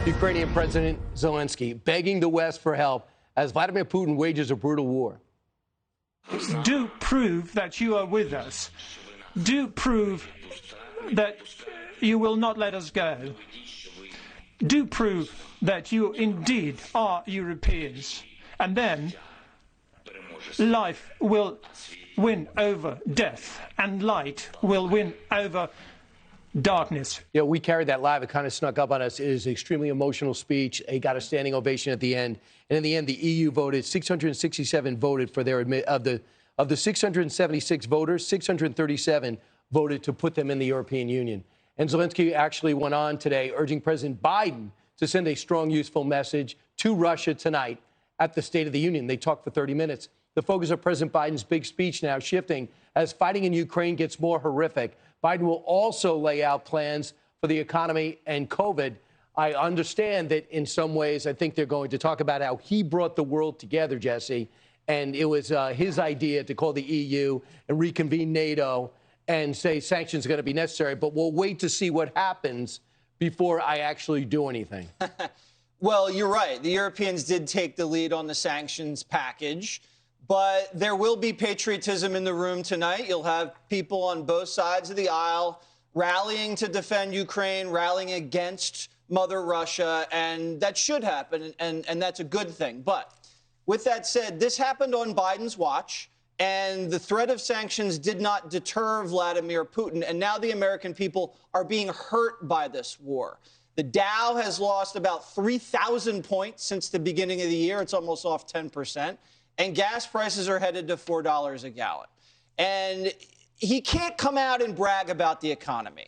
Ukrainian President Zelensky begging the West for help as Vladimir Putin wages a brutal war. Do prove that you are with us. Do prove that you will not let us go. Do prove that you indeed are Europeans. And then life will win over death, and light will win over darkness. Yeah, we carried that live. It kind of snuck up on us. It is an extremely emotional speech. He got a standing ovation at the end. And in the end, the EU voted, 667 voted for their of the 676 voters, 637 voted to put them in the European Union. And Zelensky actually went on today urging President Biden to send a strong, useful message to Russia tonight at the State of the Union. They talked for 30 minutes. The focus of President Biden's big speech now shifting as fighting in Ukraine gets more horrific. Biden will also lay out plans for the economy and COVID. I understand that in some ways, I think they're going to talk about how he brought the world together, Jesse, and it was his idea to call the EU and reconvene NATO and say sanctions are going to be necessary. But we'll wait to see what happens before I actually do anything. Well, you're right. The Europeans did take the lead on the sanctions package. But there will be patriotism in the room tonight. You'll have people on both sides of the aisle rallying to defend Ukraine, rallying against Mother Russia, and that should happen, and that's a good thing. But with that said, this happened on Biden's watch, and the threat of sanctions did not deter Vladimir Putin, and now the American people are being hurt by this war. The Dow has lost about 3,000 points since the beginning of the year. It's almost off 10%. And gas prices are headed to $4 a gallon. And he can't come out and brag about the economy.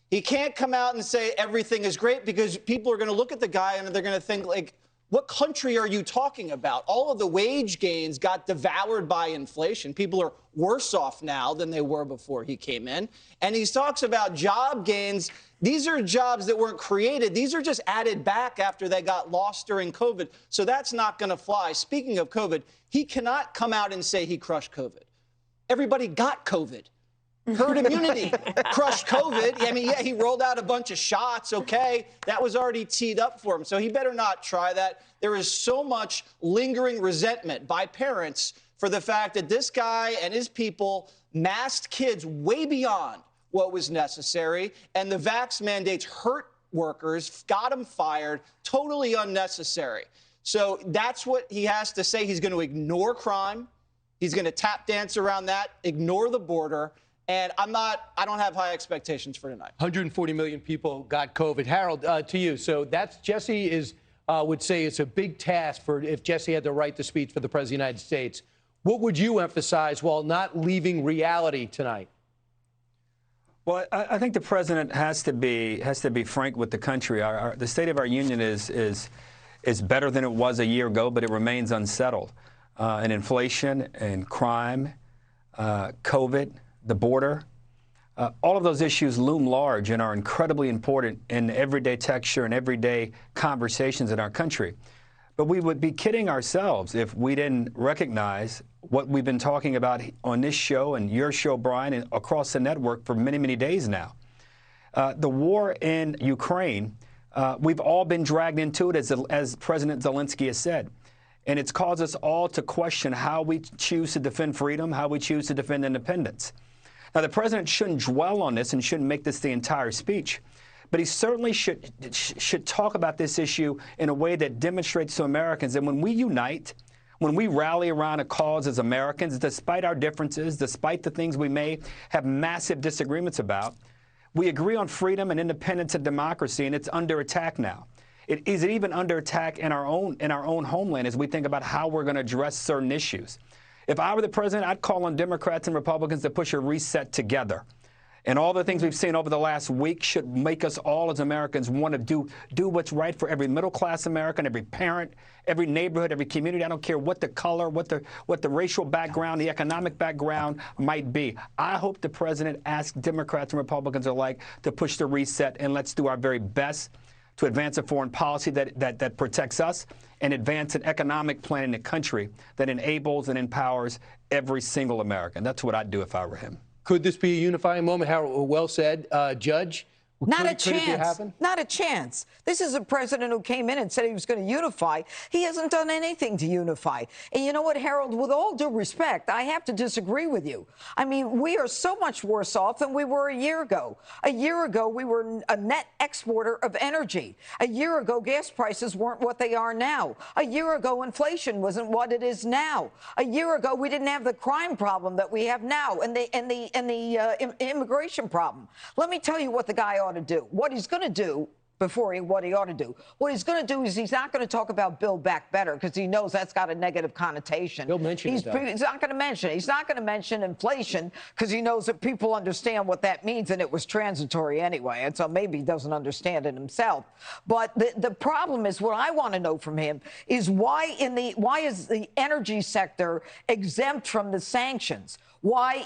He can't come out and say everything is great, because people are going to look at the guy and they're going to think, like, what country are you talking about? All of the wage gains got devoured by inflation. People are worse off now than they were before he came in. And he talks about job gains. These are jobs that weren't created. These are just added back after they got lost during COVID. So that's not going to fly. Speaking of COVID, he cannot come out and say he crushed COVID. Everybody got COVID. Herd immunity crushed COVID. I mean, yeah, he rolled out a bunch of shots. Okay, that was already teed up for him. So he better not try that. There is so much lingering resentment by parents for the fact that this guy and his people masked kids way beyond what was necessary. And the vax mandates hurt workers, got them fired, totally unnecessary. So that's what he has to say. He's going to ignore crime. He's going to tap dance around that, ignore the border. And I don't have high expectations for tonight. 140 million people got COVID. Harold, to you. So that's Jesse would say it's a big task for if Jesse had to write the speech for the President of the United States. What would you emphasize while not leaving reality tonight? Well, I think the president has to be frank with the country. The state of our union is better than it was a year ago, but it remains unsettled. And inflation and crime, COVID, the border, all of those issues loom large and are incredibly important in everyday texture and everyday conversations in our country. But we would be kidding ourselves if we didn't recognize what we've been talking about on this show and your show, Brian, and across the network for many, many days now. The war in Ukraine, we've all been dragged into it, as President Zelensky has said. And it's caused us all to question how we choose to defend freedom, how we choose to defend independence. Now, the president shouldn't dwell on this and shouldn't make this the entire speech, but he certainly should talk about this issue in a way that demonstrates to Americans that when we unite, when we rally around a cause as Americans, despite our differences, despite the things we may have massive disagreements about, we agree on freedom and independence and democracy, and it's under attack now. Is it even under attack in our own homeland as we think about how we're going to address certain issues? If I were the president, I'd call on Democrats and Republicans to push a reset together. And all the things we've seen over the last week should make us all as Americans want to do what's right for every middle-class American, every parent, every neighborhood, every community. I don't care what the color, what the racial background, the economic background might be. I hope the president asks Democrats and Republicans alike to push the reset, and let's do our very best to advance a foreign policy that protects us and advance an economic plan in the country that enables and empowers every single American. That's what I'd do if I were him. Could this be a unifying moment? Harold, well said. Judge, Not a Could it chance. happen? Not a chance. This is a president who came in and said he was going to unify. He hasn't done anything to unify. And you know what, Harold, with all due respect, I have to disagree with you. I mean, we are so much worse off than we were a year ago. A year ago, we were a net exporter of energy. A year ago, gas prices weren't what they are now. A year ago, inflation wasn't what it is now. A year ago, we didn't have the crime problem that we have now and the immigration problem. Let me tell you what the guy ought to do. What he's going to do what he ought to do. What he's going to do is he's not going to talk about Build Back Better because he knows that's got a negative connotation. He'll mention it, though. He's not going to mention it. He's not going to mention inflation because he knows that people understand what that means, and it was transitory anyway, and so maybe he doesn't understand it himself. But the problem is, what I want to know from him is why is the energy sector exempt from the sanctions? Why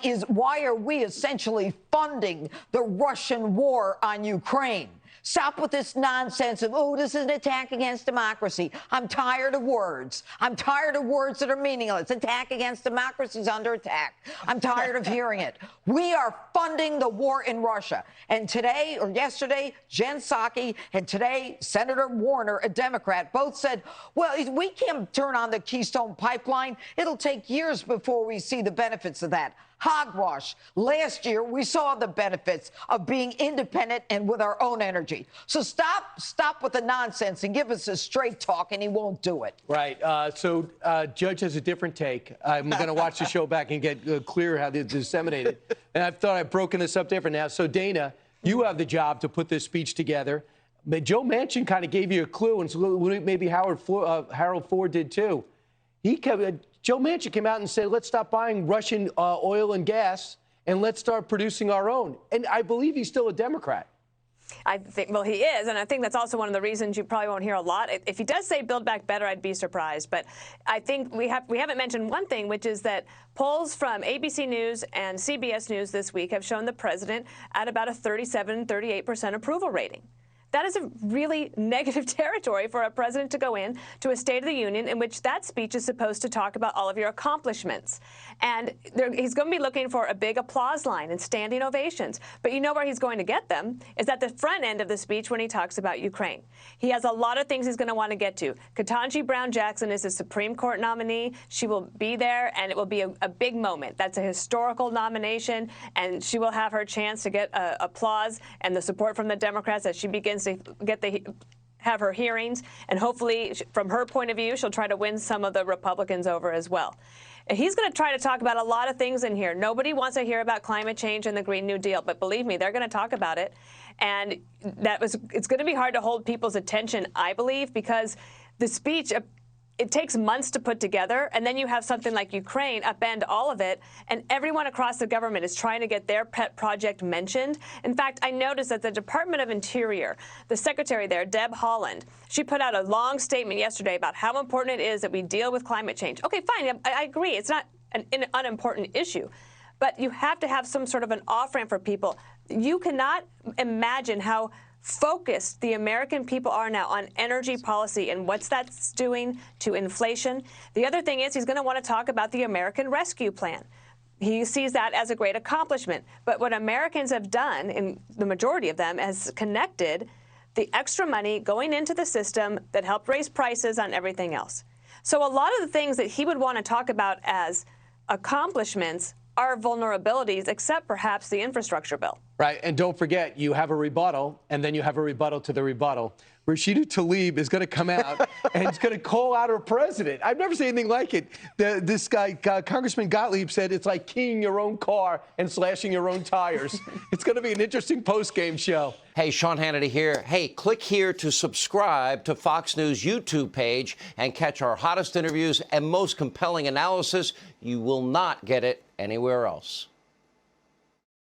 are we essentially funding the Russian war on Ukraine? Stop with this nonsense of, oh, this is an attack against democracy. I'm tired of words. I'm tired of words that are meaningless. Attack against democracy is under attack. I'm tired of hearing it. We are funding the war in Russia. And today or yesterday, Jen Psaki and today Senator Warner, a Democrat, both said, well, we can't turn on the Keystone Pipeline. It'll take years before we see the benefits of that. Hogwash. Last year, we saw the benefits of being independent and with our own energy. So stop with the nonsense and give us a straight talk, and he won't do it. Right. So Judge has a different take. I'm going to watch the show back and get clear how they disseminate it. And I thought I've broken this up different now. So, Dana, you have the job to put this speech together. But Joe Manchin kind of gave you a clue, and so maybe Harold Ford did too. Joe Manchin came out and said, let's stop buying Russian oil and gas and let's start producing our own. And I believe he's still a Democrat. I think, well, he is, and I think that's also one of the reasons you probably won't hear a lot. If he does say Build Back Better, I'd be surprised. But I think we haven't mentioned one thing, which is that polls from ABC News and CBS News this week have shown the president at about a 37-38% approval rating. That is a really negative territory for a president to go in to a State of the Union in which that speech is supposed to talk about all of your accomplishments. And he's going to be looking for a big applause line and standing ovations. But you know where he's going to get them is at the front end of the speech when he talks about Ukraine. He has a lot of things he's going to want to get to. Ketanji Brown Jackson is a Supreme Court nominee. She will be there, and it will be a big moment. That's a historical nomination, and she will have her chance to get applause and the support from the Democrats as she begins to have her hearings, and hopefully, from her point of view, she'll try to win some of the Republicans over as well. And he's going to try to talk about a lot of things in here. Nobody wants to hear about climate change and the Green New Deal, but believe me, they're going to talk about it. And it's going to be hard to hold people's attention, I believe, because the speech, it takes months to put together, and then you have something like Ukraine upend all of it, and everyone across the government is trying to get their pet project mentioned. In fact, I noticed that the Department of Interior, the secretary there, Deb Haaland, she put out a long statement yesterday about how important it is that we deal with climate change. Okay, fine, I agree. It's not an unimportant issue, but you have to have some sort of an off-ramp for people. You cannot imagine how focused the American people are now on energy policy and what's that's doing to inflation. The other thing is he's going to want to talk about the American Rescue Plan. He sees that as a great accomplishment. But what Americans have done, and the majority of them, has connected the extra money going into the system that helped raise prices on everything else. So a lot of the things that he would want to talk about as accomplishments are vulnerabilities, except perhaps the infrastructure bill. Right, and don't forget, you have a rebuttal, and then you have a rebuttal to the rebuttal. Rashida Tlaib is going to come out and is going to call out her president. I've never seen anything like it. This guy, Congressman Gottlieb, said it's like keying your own car and slashing your own tires. It's going to be an interesting post-game show. Hey, Sean Hannity here. Hey, click here to subscribe to Fox News YouTube page and catch our hottest interviews and most compelling analysis. You will not get it anywhere else.